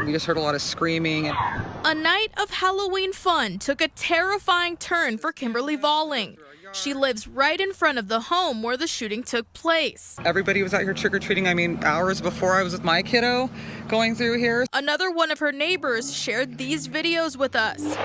We just heard a lot of screaming. A night of Halloween fun took a terrifying turn for Kimberly Valling. She lives right in front of the home where the shooting took place. Everybody was out here trick-or-treating, hours before I was with my kiddo going through here. Another one of her neighbors shared these videos with us.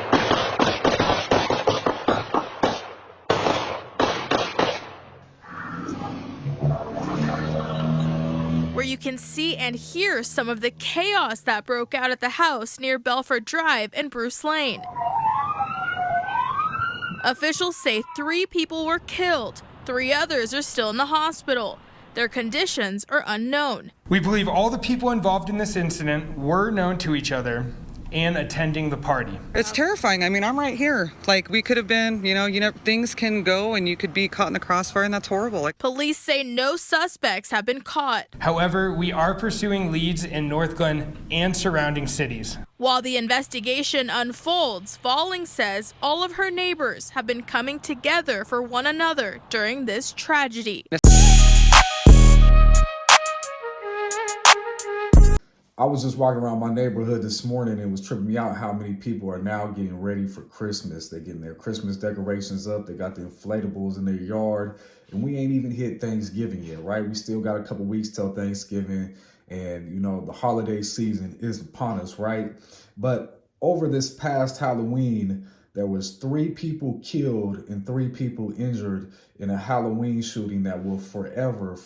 Where you can see and hear some of the chaos that broke out at the house near Belford Drive and Bruce Lane. Officials say 3 people were killed. 3 others are still in the hospital. Their conditions are unknown. We believe all the people involved in this incident were known to each other and attending the party. It's terrifying. I'm right here. We could have been, things can go and you could be caught in the crossfire, and that's horrible. Police say no suspects have been caught. However, we are pursuing leads in NorthGlenn and surrounding cities. While the investigation unfolds, Valling says all of her neighbors have been coming together for one another during this tragedy. I was just walking around my neighborhood this morning and it was tripping me out how many people are now getting ready for Christmas. They're getting their Christmas decorations up. They got the inflatables in their yard. And we ain't even hit Thanksgiving yet, right? We still got a couple weeks till Thanksgiving. And, the holiday season is upon us, right? But over this past Halloween, there was 3 people killed and 3 people injured in a Halloween shooting that will forever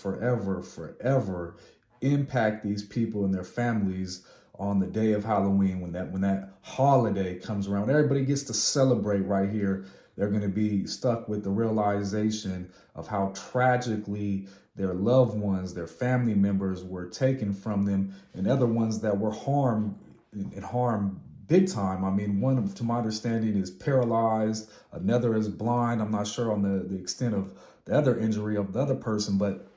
impact these people and their families on the day of Halloween when that holiday comes around. Everybody gets to celebrate right here. They're going to be stuck with the realization of how tragically their loved ones, their family members were taken from them, and other ones that were harmed big time. One, to my understanding, is paralyzed. Another is blind. I'm not sure on the extent of the other injury of the other person, but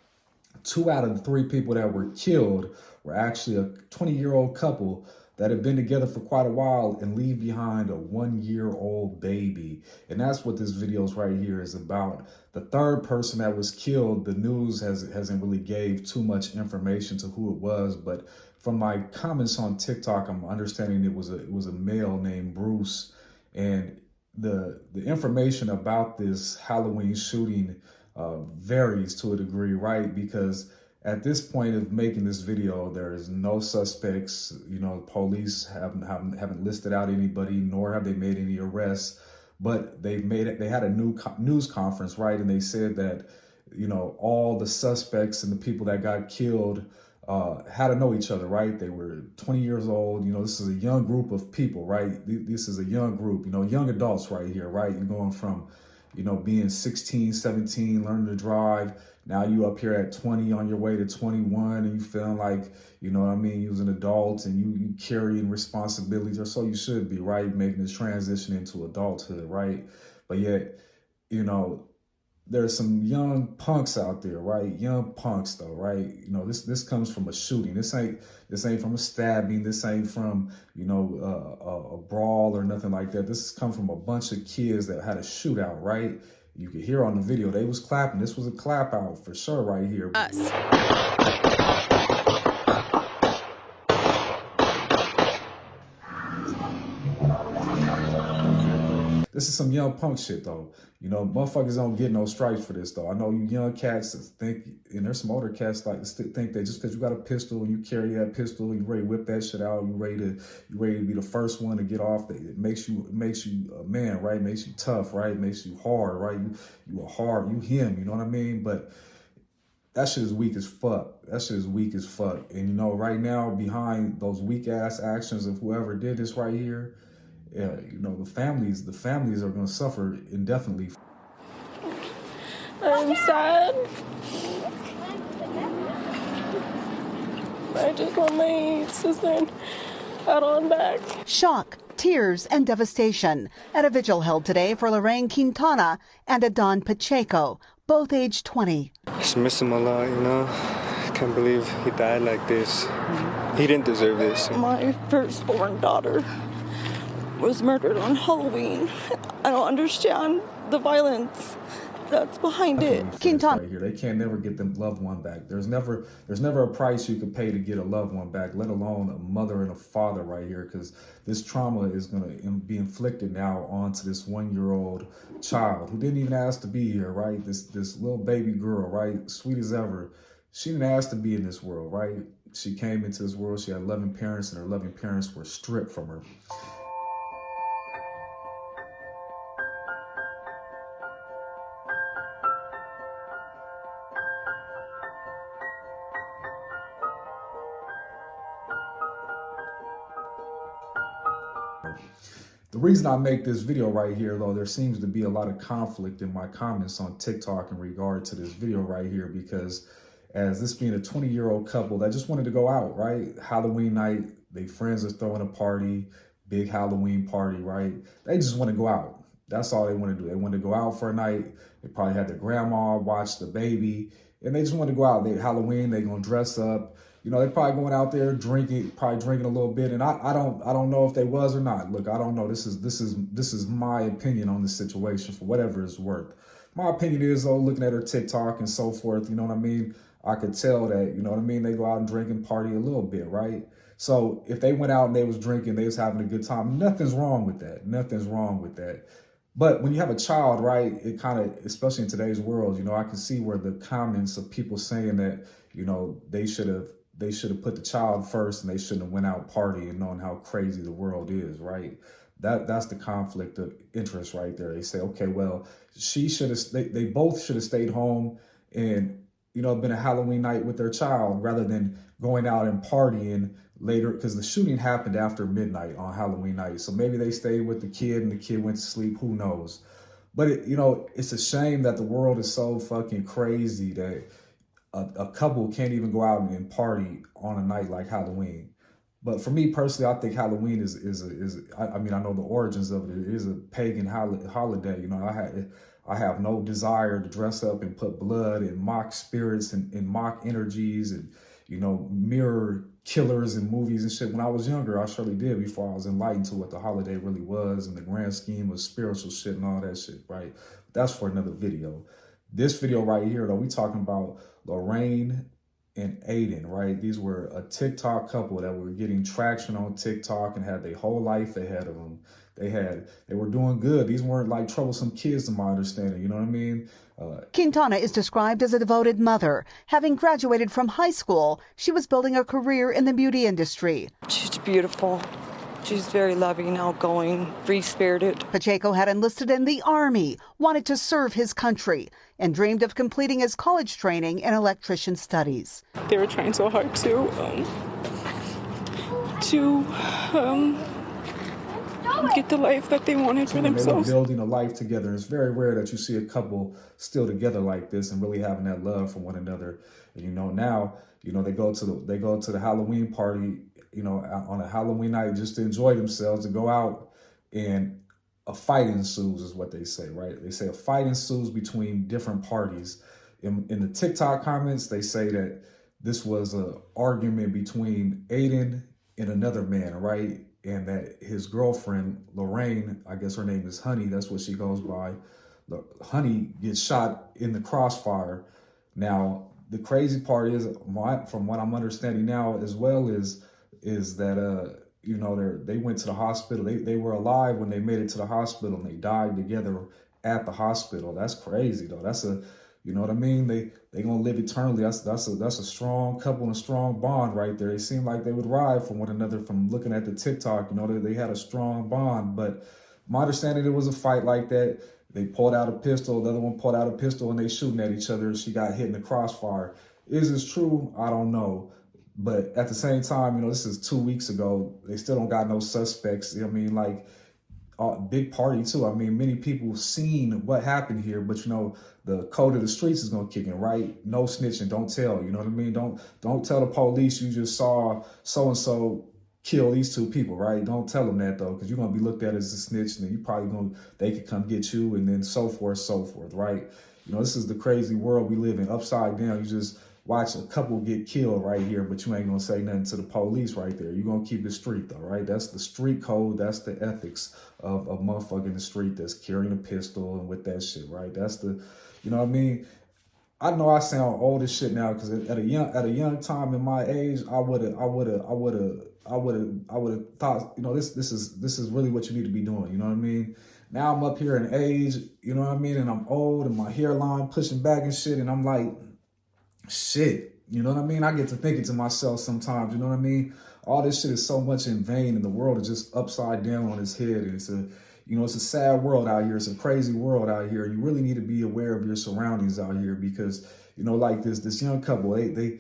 2 out of the 3 people that were killed were actually a 20-year-old couple that had been together for quite a while and leave behind a 1-year-old baby. And that's what this video right here is about. The 3rd person that was killed, the news hasn't really gave too much information to who it was, but from my comments on TikTok, I'm understanding it was a male named Bruce. And the information about this Halloween shooting varies to a degree, right? Because at this point of making this video, there is no suspects. Police haven't listed out anybody, nor have they made any arrests. But they had a new news conference, right? And they said that all the suspects and the people that got killed had to know each other, right? They were 20 years old. This is a young group of people, right? This is a young group, young adults right here, right? You're going from being 16, 17, learning to drive. Now you up here at 20 on your way to 21 and you feeling like, you're an adult and you carrying responsibilities, or so you should be, right? Making this transition into adulthood, right? But yet, there's some young punks out there, right? Young punks though, right? This comes from a shooting. This ain't from a stabbing. This ain't from, a brawl or nothing like that. This comes from a bunch of kids that had a shootout, right? You could hear on the video, they was clapping. This was a clap out for sure right here. This is some young punk shit though. Motherfuckers don't get no stripes for this though. I know you young cats think, and there's some older cats think that just because you got a pistol and you carry that pistol, you ready to whip that shit out, you ready to be the first one to get off. It makes you a man, right? Makes you tough, right? Makes you hard, right? You him, you know what I mean? But that shit is weak as fuck. And right now, behind those weak ass actions of whoever did this right here, the families are going to suffer indefinitely. I'm sad. I just want my sister and Adan back. Shock, tears, and devastation at a vigil held today for Lorraine Quintana and Adan Pacheco, both aged 20. I just miss him a lot, I can't believe he died like this. He didn't deserve this. My firstborn daughter was murdered on Halloween. I don't understand the violence that's behind it. Quintana. Right here, they can't never get them loved one back. There's never a price you could pay to get a loved one back, let alone a mother and a father right here, because this trauma is going to be inflicted now onto this 1-year-old child who didn't even ask to be here, right? This little baby girl, right? Sweet as ever. She didn't ask to be in this world, right? She came into this world, she had loving parents, and her loving parents were stripped from her. The reason I make this video right here, though, there seems to be a lot of conflict in my comments on TikTok in regard to this video right here, because as this being a 20-year-old couple that just wanted to go out, right? Halloween night, they friends are throwing a party, big Halloween party, right? They just want to go out. That's all they want to do. They want to go out for a night. They probably had their grandma watch the baby, and they just want to go out. Halloween, they're going to dress up. You know, they're probably going out there drinking a little bit, and I don't know if they was or not. Look, I don't know. This is my opinion on the situation for whatever it's worth. My opinion is, though, looking at her TikTok and so forth, you know what I mean? I could tell that, you know what I mean, they go out and drink and party a little bit, right? So if they went out and they was drinking, they was having a good time, nothing's wrong with that. Nothing's wrong with that. But when you have a child, right, it kind of, especially in today's world, you know, I can see where the comments of people saying that, you know, they should have put the child first and they shouldn't have went out partying, knowing how crazy the world is, right? That's the conflict of interest right there. They say, okay, well, they both should have stayed home and, you know, been a Halloween night with their child rather than going out and partying later, because the shooting happened after midnight on Halloween night. So maybe they stayed with the kid and the kid went to sleep, who knows? But, you know, it's a shame that the world is so fucking crazy that a couple can't even go out and party on a night like Halloween. But for me personally, I think Halloween I mean, I know the origins of it. It is a pagan holiday. You know, I have no desire to dress up and put blood and mock spirits and mock energies and, you know, mirror killers in movies and shit. When I was younger, I surely did, before I was enlightened to what the holiday really was and the grand scheme of spiritual shit and all that shit, right? That's for another video. This video right here, though, we talking about Lorraine and Adan, right? These were a TikTok couple that were getting traction on TikTok and had their whole life ahead of them. They were doing good. These weren't like troublesome kids, to my understanding. You know what I mean? Quintana is described as a devoted mother. Having graduated from high school, she was building a career in the beauty industry. She's beautiful. She's very loving, outgoing, free-spirited. Pacheco had enlisted in the Army, wanted to serve his country, and dreamed of completing his college training in electrician studies. They were trying so hard to get the life that they wanted for themselves. They were building a life together. It's very rare that you see a couple still together like this and really having that love for one another. And, you know, now, you know, they go to the Halloween party, you know, on a Halloween night just to enjoy themselves, to go out, and a fight ensues is what they say, right? They say a fight ensues between different parties. In the TikTok comments, they say that this was an argument between Adan and another man, right? And that his girlfriend, Lorraine, I guess her name is Honey, that's what she goes by, Honey gets shot in the crossfire. Now, the crazy part is, from what I'm understanding now as well, is that, you know, they went to the hospital. They were alive when they made it to the hospital, and they died together at the hospital. That's crazy, though. That's you know what I mean? They gonna live eternally. That's a strong couple and a strong bond right there. They seem like they would ride for one another. From looking at the TikTok, you know, they had a strong bond. But my understanding, it was a fight like that. They pulled out a pistol. The other one pulled out a pistol, and they shooting at each other. She got hit in the crossfire. Is this true? I don't know. But at the same time, you know, this is 2 weeks ago. They still don't got no suspects. I mean, like, big party too. I mean, many people seen what happened here, but, you know, the code of the streets is gonna kick in, right? No snitching, don't tell. You know what I mean? Don't tell the police you just saw so and so kill these two people, right? Don't tell them that, though, because you're gonna be looked at as a snitch, and you probably they could come get you, and then so forth, right? You know, this is the crazy world we live in. Upside down, you just watch a couple get killed right here, but you ain't gonna say nothing to the police right there. You're gonna keep it street, though, right? That's the street code. That's the ethics of a motherfucker in the street that's carrying a pistol and with that shit, right? That's the, You know what I mean? I know I sound old as shit now because at a young time in my age, I would have thought, you know, this is really what you need to be doing. You know what I mean? Now I'm up here in age, you know what I mean, and I'm old and my hairline pushing back and shit, and I'm like, shit. You know what I mean? I get to thinking to myself sometimes, you know what I mean? All this shit is so much in vain and the world is just upside down on its head. And it's a, you know, it's a sad world out here. It's a crazy world out here. You really need to be aware of your surroundings out here because, you know, like this young couple, they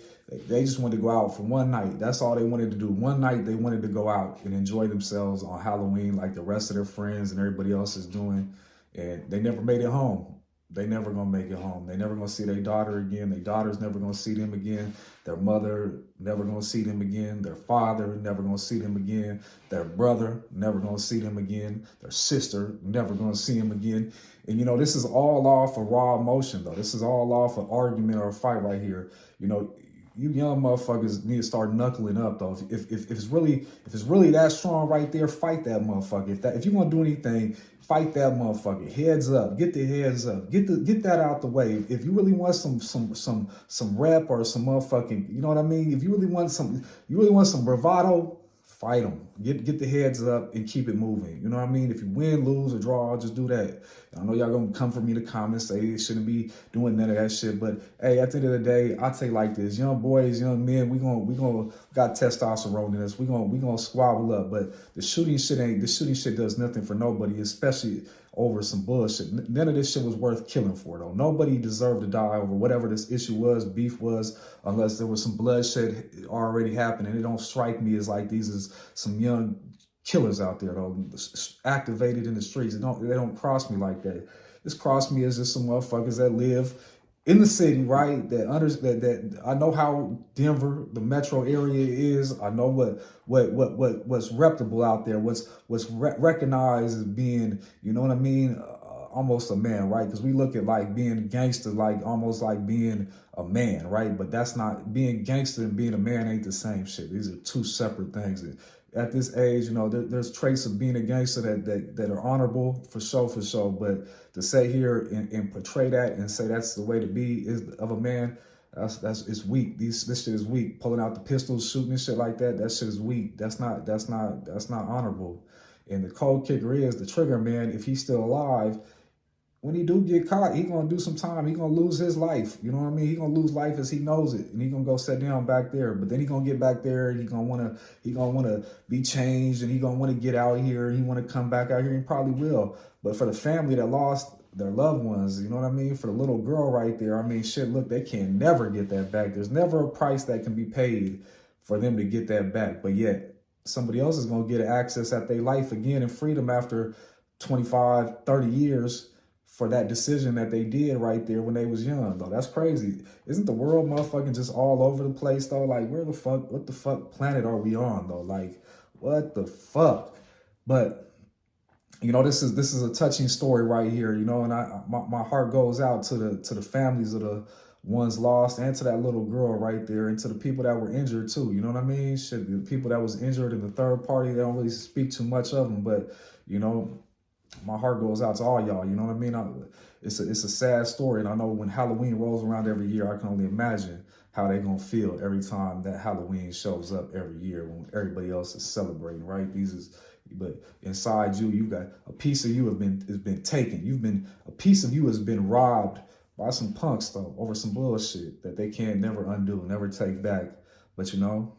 just wanted to go out for one night. That's all they wanted to do. One night they wanted to go out and enjoy themselves on Halloween like the rest of their friends and everybody else is doing. And they never made it home. They never gonna make it home. They never gonna see their daughter again. Their daughter's never gonna see them again. Their mother never gonna see them again. Their father never gonna see them again. Their brother never gonna see them again. Their sister never gonna see them again. And you know, this is all off of raw emotion though. This is all off of argument or a fight right here. You know, you young motherfuckers need to start knuckling up though. If it's really that strong right there, fight that motherfucker. If you're gonna do anything, fight that motherfucker. Heads up. Get the heads up. Get that out the way. If you really want some rep or some motherfucking, you know what I mean? If you really want some bravado, fight them. Get the heads up and keep it moving. You know what I mean? If you win, lose, or draw, just do that. I know y'all gonna come for me in the comments, say they shouldn't be doing none of that shit. But hey, at the end of the day, I tell you like this: young boys, young men, we got testosterone in us. We gonna squabble up. But the shooting shit does nothing for nobody, especially over some bullshit. None of this shit was worth killing for though. Nobody deserved to die over whatever this issue was, beef was, unless there was some bloodshed already happening. It don't strike me as like these is some young killers out there though, activated in the streets. They don't cross me like that. This cross me as just some motherfuckers that live in the city, right? That I know how Denver, the metro area is. I know what's reputable out there. What's recognized as being, you know what I mean, almost a man, right? Because we look at like being gangster, like almost like being a man, right? But that's not, being gangster and being a man ain't the same shit. These are two separate things. At this age, you know, there's traits of being a gangster that are honorable for sure. But to sit here and portray that and say that's the way to be of a man, it's weak. This shit is weak. Pulling out the pistols, shooting and shit like that shit is weak. That's not honorable. And the cold kicker is the trigger man. If he's still alive, when he do get caught, he gonna do some time. He gonna lose his life. You know what I mean? He gonna lose life as he knows it, and he gonna go sit down back there. But then he gonna get back there. He gonna wanna be changed, and he gonna wanna get out here. He wanna come back out here. He probably will. But for the family that lost their loved ones, you know what I mean? For the little girl right there, I mean, shit. Look, they can never get that back. There's never a price that can be paid for them to get that back. But yet somebody else is gonna get access at their life again and freedom after 25, 30 years. For that decision that they did right there when they was young, though. That's crazy. Isn't the world motherfucking just all over the place, though? Like, what the fuck planet are we on, though? Like, what the fuck? But, you know, this is a touching story right here, you know, and my heart goes out to the families of the ones lost and to that little girl right there and to the people that were injured too, you know what I mean? Shit, the people that was injured in the third party, they don't really speak too much of them, but, you know, my heart goes out to all y'all, you know what I mean? It's a sad story, and I know when Halloween rolls around every year, I can only imagine how they gonna feel every time that Halloween shows up every year when everybody else is celebrating, right? But inside you got a piece of you has been taken. A piece of you has been robbed by some punks though over some bullshit that they can't never undo, never take back. But you know,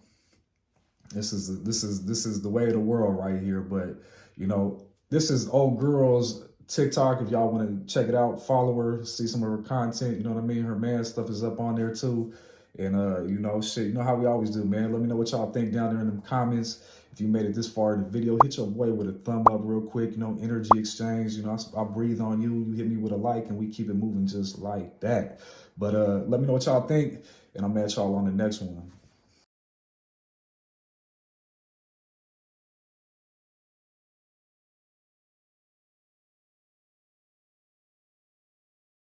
this is the way of the world right here. But you know. This is Old Girl's TikTok. If y'all want to check it out, follow her, see some of her content. You know what I mean? Her man stuff is up on there too. And, you know, shit, you know how we always do, man. Let me know what y'all think down there in the comments. If you made it this far in the video, hit your boy with a thumb up real quick. You know, energy exchange. You know, I breathe on you. You hit me with a like, and we keep it moving just like that. But let me know what y'all think, and I'm at y'all on the next one.